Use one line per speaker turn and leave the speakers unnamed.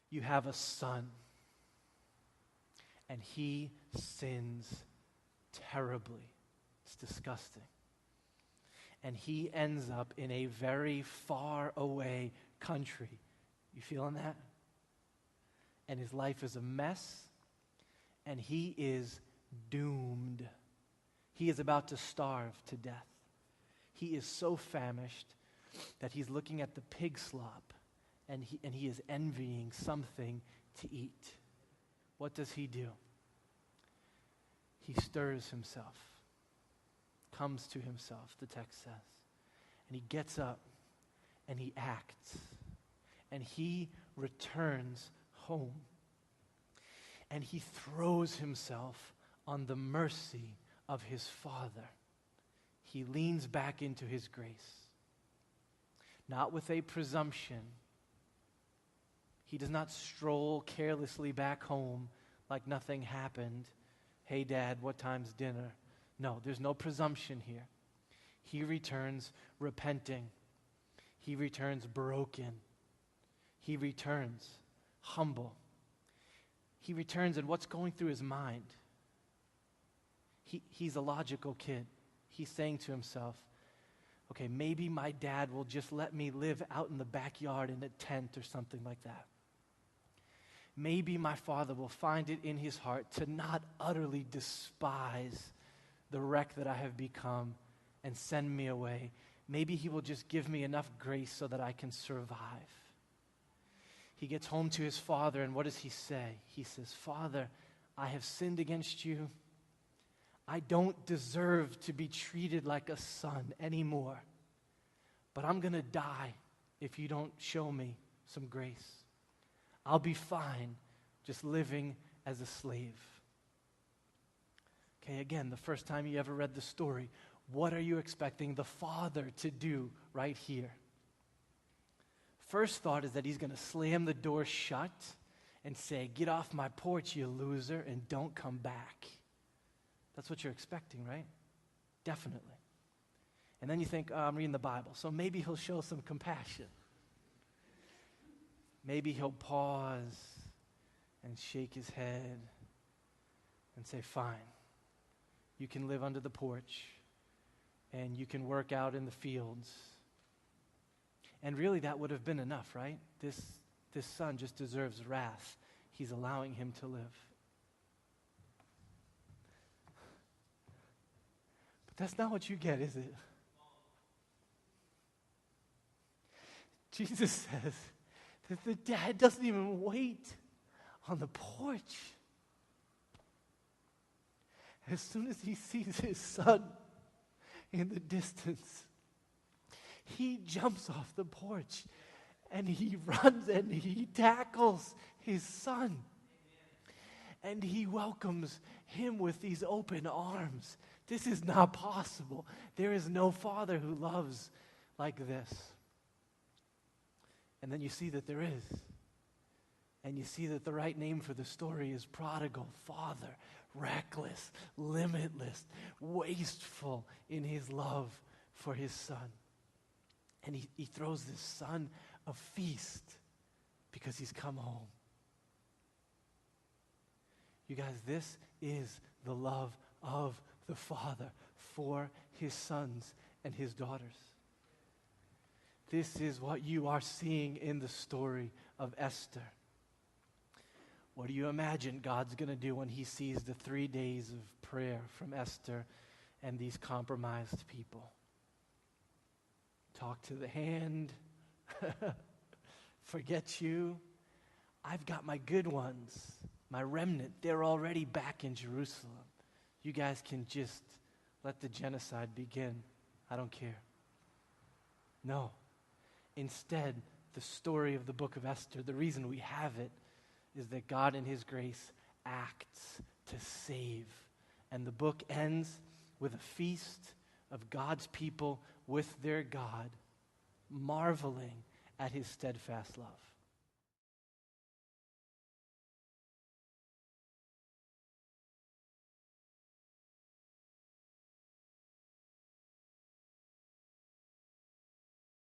You have a son, and he sins terribly. It's disgusting. And he ends up in a very far away country. You feeling that? And his life is a mess, and he is doomed. He is about to starve to death. He is so famished that he's looking at the pig slop, and he is envying something to eat. What does he do? He stirs himself, comes to himself, the text says. And he gets up, and he acts, and he returns home. And he throws himself on the mercy of his father. He leans back into his grace, not with a presumption. He does not stroll carelessly back home like nothing happened. Hey, Dad, what time's dinner? No, there's no presumption here. He returns repenting. He returns broken. He returns humble. He returns, and what's going through his mind? He's a logical kid. He's saying to himself, okay, maybe my dad will just let me live out in the backyard in a tent or something like that. Maybe my father will find it in his heart to not utterly despise the wreck that I have become and send me away. Maybe he will just give me enough grace so that I can survive. He gets home to his father, and what does he say? He says, Father, I have sinned against you. I don't deserve to be treated like a son anymore, but I'm going to die if you don't show me some grace. I'll be fine just living as a slave. Okay, again, the first time you ever read the story, what are you expecting the father to do right here? First thought is that he's going to slam the door shut and say, get off my porch, you loser, and don't come back. That's what you're expecting, right? Definitely. And then you think, I'm reading the Bible, so maybe he'll show some compassion. Maybe he'll pause and shake his head and say, fine, you can live under the porch and you can work out in the fields. And really that would have been enough, right? This son just deserves wrath. He's allowing him to live. But that's not what you get, is it? Jesus says that the dad doesn't even wait on the porch. As soon as he sees his son in the distance, he jumps off the porch and he runs and he tackles his son. And he welcomes him with these open arms. This is not possible. There is no father who loves like this. And then you see that there is. And you see that the right name for the story is prodigal, father, reckless, limitless, wasteful in his love for his son. And he throws this son a feast because he's come home. You guys, this is the love of the Father for his sons and his daughters. This is what you are seeing in the story of Esther. What do you imagine God's going to do when he sees the 3 days of prayer from Esther and these compromised people? Talk to the hand. Forget you. I've got my good ones, my remnant. They're already back in Jerusalem. You guys can just let the genocide begin. I don't care. No. Instead, the story of the book of Esther, the reason we have it is that God in his grace acts to save. And the book ends with a feast of God's people with their God, marveling at his steadfast love.